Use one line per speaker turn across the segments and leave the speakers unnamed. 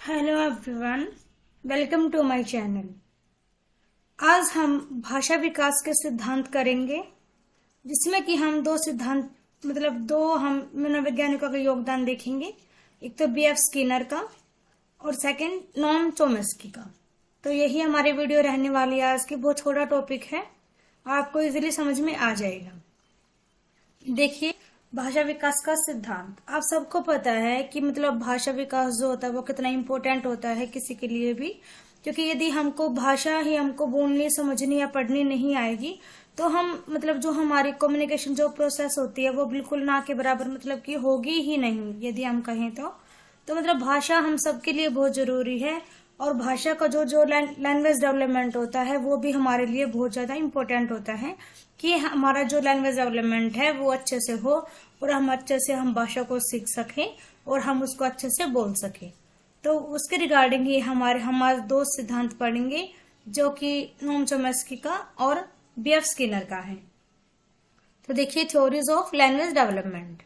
Hello everyone, welcome to my channel. आज हम भाषा विकास के सिद्धांत करेंगे, जिसमें कि हम दो सिद्धांत दो हम मनोवैज्ञानिकों का योगदान देखेंगे। एक तो बी एफ स्किनर का और सेकंड नॉम चोम्स्की का। तो यही हमारी वीडियो रहने वाली है। आज की बहुत छोटा टॉपिक है, आपको इजीली समझ में आ जाएगा। देखिए, भाषा विकास का सिद्धांत आप सबको पता है कि भाषा विकास जो होता है वो कितना इम्पोर्टेंट होता है किसी के लिए भी, क्योंकि यदि हमको भाषा ही हमको बोलनी, समझनी या पढ़नी नहीं आएगी तो हम जो हमारी कम्युनिकेशन जो प्रोसेस होती है वो बिल्कुल ना के बराबर कि होगी ही नहीं। यदि हम कहें तो भाषा हम सबके लिए बहुत जरूरी है, और भाषा का जो लैंग्वेज डेवलपमेंट होता है वो भी हमारे लिए बहुत ज्यादा इम्पोर्टेंट होता है कि हमारा जो लैंग्वेज डेवलपमेंट है वो अच्छे से हो और हम अच्छे से हम भाषा को सीख सकें और हम उसको अच्छे से बोल सकें। तो उसके रिगार्डिंग ही हमारे दो सिद्धांत पढ़ेंगे, जो कि नोम चोम्स्की का और बी एफ स्किनर का है। तो देखिए, थ्योरीज ऑफ लैंग्वेज डेवलपमेंट।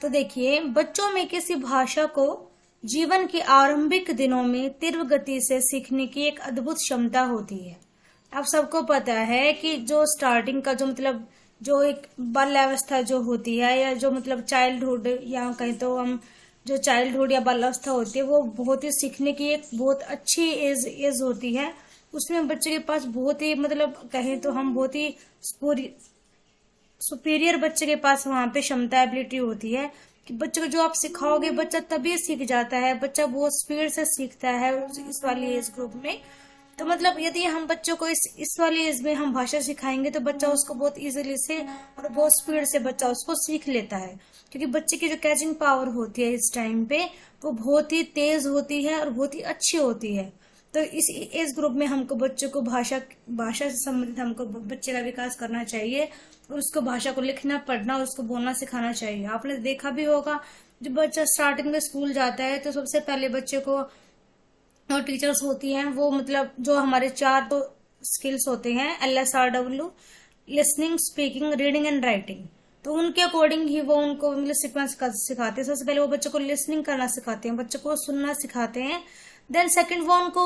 तो देखिए, बच्चों में किसी भाषा को जीवन के आरंभिक दिनों में तीव्र गति से सीखने की एक अद्भुत क्षमता होती है। आप सबको पता है कि जो स्टार्टिंग का जो एक बाल्यावस्था जो होती है, या जो चाइल्डहुड, या कहीं तो हम जो चाइल्डहुड या बाल्यावस्था होती है, वो बहुत ही सीखने की एक बहुत अच्छी एज होती है। उसमें बच्चे के पास बहुत ही कहें तो हम बहुत ही सुपीरियर बच्चे के पास वहां पे क्षमता, एबिलिटी होती है कि बच्चे को जो आप सिखाओगे बच्चा तभी सीख जाता है। बच्चा बहुत स्पीड से सीखता है इस वाली एज ग्रुप में। तो यदि हम बच्चों को इस वाली एज में हम भाषा सिखाएंगे तो बच्चा उसको बहुत इजीली से और बहुत स्पीड से बच्चा उसको सीख लेता है, क्योंकि बच्चे की जो कैचिंग पावर होती है इस टाइम पे वो बहुत ही तेज होती है और बहुत ही अच्छी होती है। तो इस एज ग्रुप में हमको बच्चों को भाषा से संबंधित हमको बच्चे का विकास करना चाहिए और उसको भाषा को लिखना, पढ़ना और उसको बोलना सिखाना चाहिए। आपने देखा भी होगा, जब बच्चा स्टार्टिंग में स्कूल जाता है तो सबसे पहले बच्चे को और टीचर्स होती हैं वो जो हमारे 4 तो स्किल्स होते हैं, LSRW, listening, speaking, reading and writing. तो उनके अकॉर्डिंग ही वो उनको सीक्वेंस सिखाते हैं। सबसे पहले वो बच्चों को लिसनिंग करना सिखाते हैं, बच्चों को सुनना सिखाते हैं। देन सेकंड वो उनको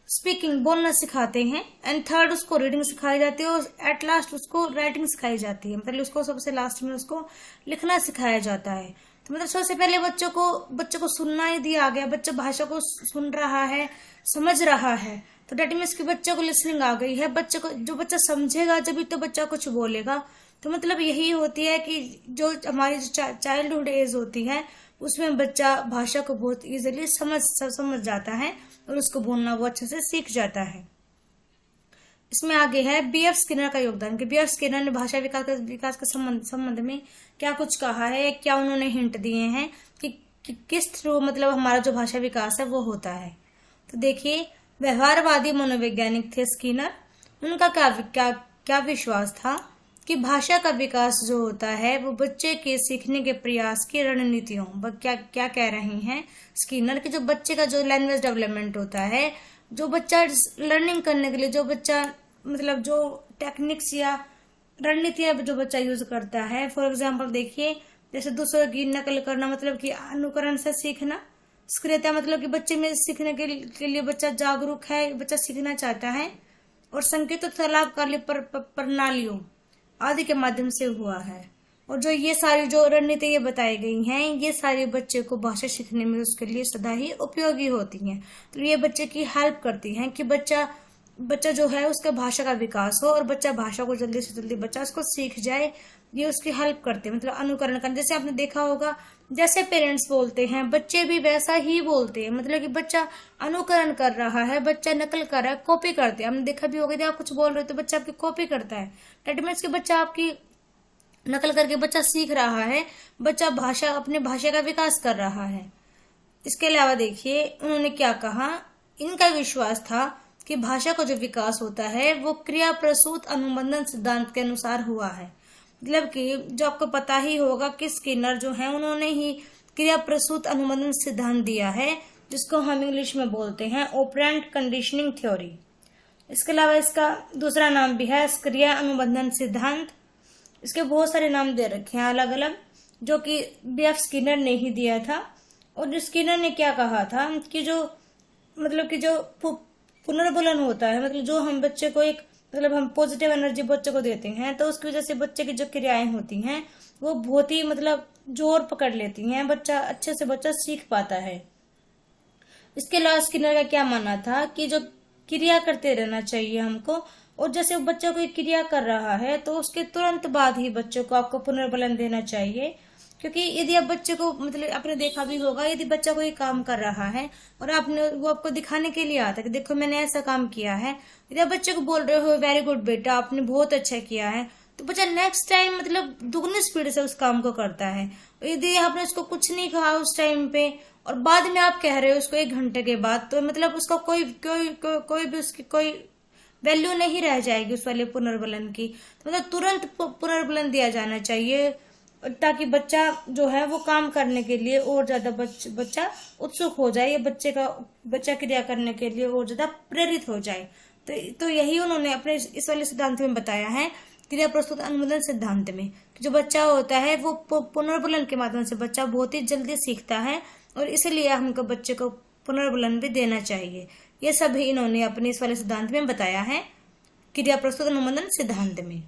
स्पीकिंग, बोलना सिखाते हैं। एंड थर्ड उसको रीडिंग सिखाई जाती है, और एट लास्ट उसको राइटिंग सिखाई जाती है। उसको सबसे लास्ट में उसको लिखना सिखाया जाता है। तो सबसे पहले बच्चों को सुनना ही दिया गया। बच्चा भाषा को सुन रहा है, समझ रहा है, तो डेट मीन्स कि बच्चे को लिसनिंग आ गई है। बच्चे को जो बच्चा समझेगा जब तो बच्चा कुछ बोलेगा। तो यही होती है कि जो हमारी चाइल्डहुड एज होती है उसमें बच्चा भाषा को बहुत इजीली समझ जाता है और उसको बोलना वो अच्छे से सीख जाता है। इसमें आगे है बी एफ स्किनर का योगदान, कि बी एफ स्किनर ने भाषा विकास के संबंध में क्या कुछ कहा है, क्या उन्होंने हिंट दिए हैं कि किस थ्रू हमारा जो भाषा विकास है वो होता है। तो देखिए, व्यवहारवादी मनोवैज्ञानिक थे स्किनर। उनका क्या विश्वास था कि भाषा का विकास जो होता है वो बच्चे के सीखने के प्रयास की रणनीतियों, क्या कह रहे हैं स्किनर, कि जो बच्चे का जो लैंग्वेज डेवलपमेंट होता है, जो बच्चा लर्निंग करने के लिए जो बच्चा जो टेक्निक्स या रणनीतियां जो बच्चा यूज करता है। फॉर एग्जाम्पल देखिए, जैसे दूसरों की नकल करना, कि अनुकरण से सीखना। सक्रियता कि बच्चे में सीखने के लिए बच्चा जागरूक है, बच्चा सीखना चाहता है। और संकेत और लाभकारी प्रणालियों आदि के माध्यम से हुआ है। और जो ये सारी जो रणनीति बताई गई हैं, ये सारे बच्चे को भाषा सीखने में उसके लिए सदा ही उपयोगी होती हैं। तो ये बच्चे की हेल्प करती हैं कि बच्चा जो है उसका भाषा का विकास हो और बच्चा भाषा को जल्दी से जल्दी बच्चा उसको सीख जाए। ये उसकी हेल्प करते हैं, अनुकरण करना। जैसे आपने देखा होगा, जैसे पेरेंट्स बोलते हैं बच्चे भी वैसा ही बोलते हैं। कि बच्चा अनुकरण कर रहा है, बच्चा नकल कर रहा है, कॉपी करते हैं। हमने देखा भी होगा, आप कुछ बोल रहे हो तो बच्चा आपकी कॉपी करता है। डेट मीन्स कि बच्चा आपकी नकल करके बच्चा सीख रहा है, बच्चा अपने भाषा का विकास कर रहा है। इसके अलावा देखिए, उन्होंने क्या कहा, इनका विश्वास था कि भाषा का जो विकास होता है वो क्रिया प्रसूत अनुबंधन सिद्धांत के अनुसार हुआ है। कि जो आपको पता ही होगा कि स्किनर जो है उन्होंने ही क्रिया प्रसूत अनुबंधन सिद्धांत दिया है, जिसको हम इंग्लिश में बोलते हैं ऑपरेंट कंडीशनिंग थ्योरी। इसके अलावा इसका दूसरा नाम भी है क्रिया अनुबंधन सिद्धांत। इसके बहुत सारे नाम दे रखे हैं अलग अलग, जो कि बी एफ स्किनर ने ही दिया था। और स्किनर ने क्या कहा था कि जो मतलब कि जो पुनर्बलन होता है, मतलब जो हम बच्चे को एक मतलब हम पॉजिटिव एनर्जी बच्चे को देते हैं, तो उसकी वजह से बच्चे की जो क्रियाएं होती हैं वो बहुत ही मतलब जोर पकड़ लेती हैं, बच्चा अच्छे से बच्चा सीख पाता है। इसके अलावा स्किनर का क्या मानना था कि जो क्रिया करते रहना चाहिए हमको, और जैसे वो बच्चा कोई क्रिया कर रहा है तो उसके तुरंत बाद ही बच्चों को आपको पुनर्बलन देना चाहिए। क्योंकि यदि आप बच्चे को मतलब आपने देखा भी होगा, यदि बच्चा कोई काम कर रहा है और आपने वो आपको दिखाने के लिए आता है कि देखो मैंने ऐसा काम किया है, यदि आप बच्चे को बोल रहे हो वेरी गुड बेटा आपने बहुत अच्छा किया है, तो बच्चा नेक्स्ट टाइम मतलब दुगनी स्पीड से उस काम को करता है। यदि आपने उसको कुछ नहीं कहा उस टाइम पे और बाद में आप कह रहे हो उसको 1 घंटे के बाद, तो मतलब उसका कोई भी उसकी कोई वैल्यू नहीं रह जाएगी उस वाले पुनर्बलन की। तो मतलब तुरंत पुनर्बलन दिया जाना चाहिए, ताकि बच्चा जो है वो काम करने के लिए और ज्यादा बच्चा उत्सुक हो जाए, बच्चा क्रिया करने के लिए और ज्यादा प्रेरित हो जाए। तो यही उन्होंने अपने इस वाले सिद्धांत में बताया है, क्रिया प्रस्तुत अनुमोदन सिद्धांत में, कि जो बच्चा होता है वो पुनर्बलन के माध्यम से बच्चा बहुत ही जल्दी सीखता है, और इसलिए हमको बच्चे को पुनर्बलन भी देना चाहिए। ये सभी इन्होंने अपने इस वाले सिद्धांत में बताया है, क्रिया प्रस्तुत अनुमोदन सिद्धांत में।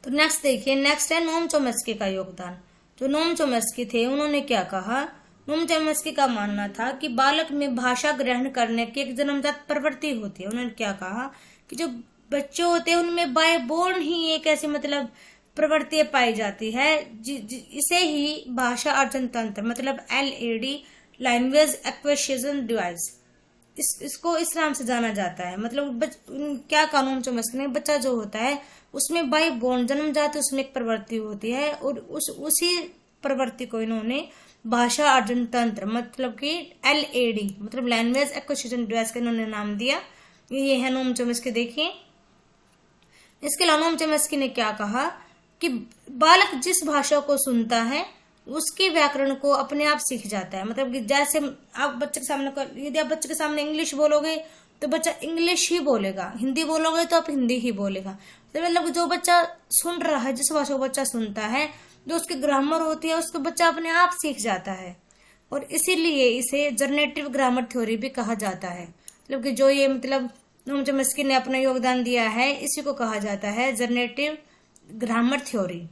तो नेक्स्ट देखिए, नेक्स्ट है नोम चोम्स्की का योगदान। जो नोम चोम्स्की थे उन्होंने क्या कहा, नोम चोम्स्की का मानना था कि बालक में भाषा ग्रहण करने की एक जन्मजात प्रवृत्ति होती है। उन्होंने क्या कहा कि जो बच्चे होते हैं उनमें बाय बोर्न ही एक ऐसी मतलब प्रवृत्ति पाई जाती है, इसे ही भाषा अर्जन तंत्र मतलब LAD लैंग्वेज एक्विजिशन डिवाइस, इसको इस नाम से जाना जाता है। मतलब क्या कानून चोम्स्की ने, बच्चा जो होता है उसमें बाय बोर्न जन्मजात उसमें एक प्रवृत्ति होती है, और उसी प्रवृत्ति को इन्होंने भाषा अर्जन तंत्र मतलब कि LAD मतलब लैंग्वेज एक्विजिशन डिवाइस का इन्होंने नाम दिया। ये है नोम चोम्स्की। देखिए इसके अलावा नोम चोम्स्की ने क्या कहा कि बालक जिस भाषा को सुनता है उसके व्याकरण को अपने आप सीख जाता है। मतलब कि जैसे आप बच्चे के सामने, यदि आप बच्चे के सामने इंग्लिश बोलोगे तो बच्चा इंग्लिश ही बोलेगा, हिंदी बोलोगे तो आप हिंदी ही बोलेगा। तो मतलब जो बच्चा सुन रहा है, जिस भाषा को बच्चा सुनता है, जो उसकी ग्रामर होती है उसको बच्चा अपने आप सीख जाता है, और इसीलिए इसे जनरेटिव ग्रामर थ्योरी भी कहा जाता है। मतलब कि जो ये मतलब नोम चोम्स्की ने अपना योगदान दिया है, इसी को कहा जाता है जनरेटिव ग्रामर थ्योरी।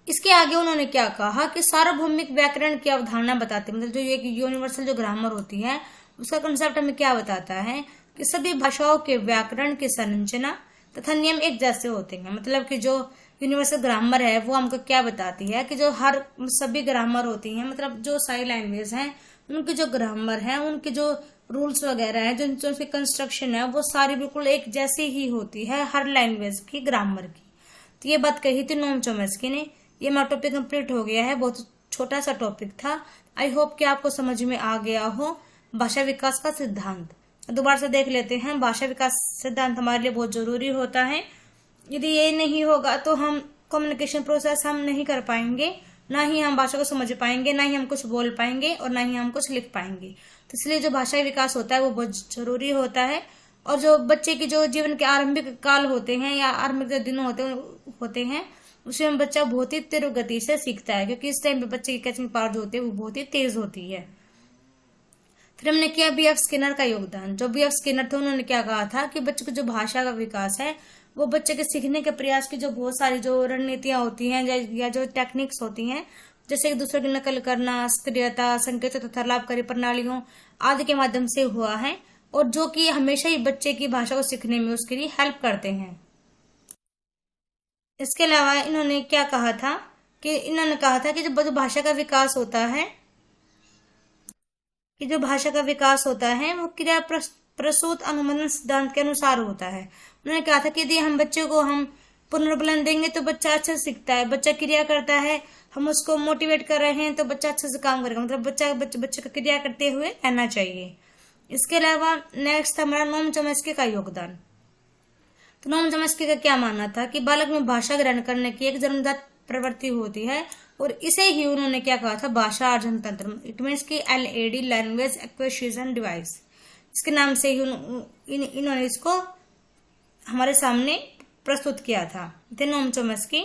इसके आगे उन्होंने क्या कहा कि सार्वभौमिक व्याकरण की अवधारणा बताते, मतलब जो ये यूनिवर्सल जो ग्रामर होती है उसका कंसेप्ट हमें क्या बताता है कि सभी भाषाओं के व्याकरण की संरचना तथा नियम एक जैसे होते हैं। मतलब कि जो यूनिवर्सल ग्रामर है वो हमको क्या बताती है कि जो हर सभी ग्रामर होती हैं, मतलब जो सारी लैंग्वेज हैं उनकी जो ग्रामर है, उनके जो रूल्स वगैरह है, जो उसकी कंस्ट्रक्शन है, वो सारी बिल्कुल एक जैसी ही होती है हर लैंग्वेज की ग्रामर की। तो ये बात कही थी नोम चोम्स्की ने। ये मेरा टॉपिक कंप्लीट हो गया है, बहुत छोटा सा टॉपिक था। आई होप कि आपको समझ में आ गया हो भाषा विकास का सिद्धांत। दोबारा से देख लेते हैं। भाषा विकास सिद्धांत हमारे लिए बहुत जरूरी होता है। यदि ये नहीं होगा तो हम कम्युनिकेशन प्रोसेस हम नहीं कर पाएंगे, ना ही हम भाषा को समझ पाएंगे, ना ही हम कुछ बोल पाएंगे, और ना ही हम कुछ लिख पाएंगे। तो इसलिए जो भाषा विकास होता है वो बहुत जरूरी होता है। और जो बच्चे की जो जीवन के आरंभिक काल होते हैं या आरंभिक जो दिन होते हैं उसमें बच्चा बहुत ही तीव्र गति से सीखता है, क्योंकि इस टाइम पे बच्चे की कैचिंग पावर जो होती है वो बहुत ही तेज होती है। फिर हमने किया BF स्किनर का योगदान। जो BF स्किनर थे उन्होंने क्या कहा था कि बच्चे की जो भाषा का विकास है वो बच्चे के सीखने के प्रयास की जो बहुत सारी जो रणनीतियां होती हैं या जो टेक्निक्स होती हैं, जैसे एक दूसरे की नकल करना, सक्रियता, संकेत तथा लाभकारी प्रणालियों आदि के माध्यम से हुआ है, और जो कि हमेशा ही बच्चे की भाषा को सीखने में उसके लिए हेल्प करते हैं। इसके अलावा इन्होंने क्या कहा था कि इन्होंने कहा था कि जो भाषा का विकास होता है वो क्रिया प्रसूत अनुमोदन सिद्धांत के अनुसार होता है। उन्होंने कहा था कि यदि हम बच्चे को हम पुनर्बलन देंगे तो बच्चा अच्छा सीखता है, बच्चा क्रिया करता है, हम उसको मोटिवेट कर रहे हैं तो बच्चा अच्छे से काम करेगा। मतलब बच्चे को क्रिया करते हुए रहना चाहिए। इसके अलावा नेक्स्ट हमारा नोम चोम्स्की का योगदान। तो नोम चोम्स्की का क्या मानना था कि बालक में भाषा ग्रहण करने की एक जन्मजात प्रवृत्ति होती है, और इसे ही उन्होंने क्या कहा था भाषा अर्जन तंत्र, इट मीन्स की LAD लैंग्वेज एक्विजिशन डिवाइस, इसके नाम से ही इन्होंने इसको हमारे सामने प्रस्तुत किया था। थे नोम चोम्स्की।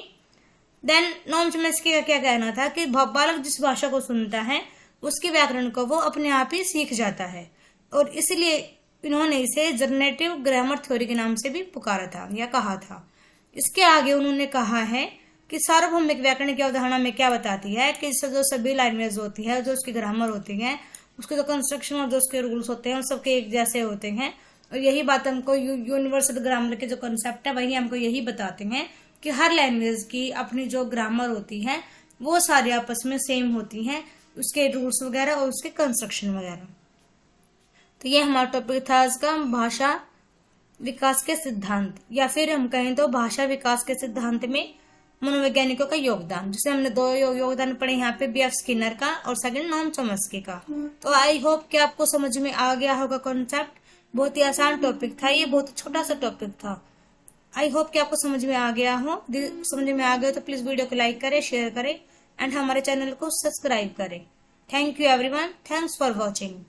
देन नोम चॉम्स्की का क्या कहना था कि बालक जिस भाषा को सुनता है उसके व्याकरण को वो अपने आप ही सीख जाता है, और इसलिए इन्होंने इसे जनरेटिव ग्रामर थ्योरी के नाम से भी पुकारा था या कहा था। इसके आगे उन्होंने कहा है कि सार्वभौमिक व्याकरण की अवधारणा में क्या बताती है कि जो सभी लैंग्वेज होती है, जो उसकी ग्रामर होती है, उसके जो कंस्ट्रक्शन और जो उसके रूल्स होते हैं, उन सबके एक जैसे होते हैं। और यही बात हमको यूनिवर्सल ग्रामर के जो कंसेप्ट है वही हमको यही बताते हैं कि हर लैंग्वेज की अपनी जो ग्रामर होती है वो सारी आपस में सेम होती हैं, उसके रूल्स वगैरह और उसके कंस्ट्रक्शन वगैरह। तो ये हमारा टॉपिक था आज का, भाषा विकास के सिद्धांत, या फिर हम कहें तो भाषा विकास के सिद्धांत में मनोवैज्ञानिकों का योगदान, जिसे हमने दो योगदान पढ़े यहाँ पे, B.F. स्किनर का और सेकंड नोम चॉम्स्की का। तो आई होप कि आपको समझ में आ गया होगा कॉन्सेप्ट। बहुत ही आसान टॉपिक था ये, बहुत छोटा सा टॉपिक था। आई होप कि आपको समझ में आ गया हो। समझ में आ गया तो प्लीज वीडियो को लाइक करें, शेयर करें एंड हमारे चैनल को सब्सक्राइब करें। Thank you everyone, thanks for watching.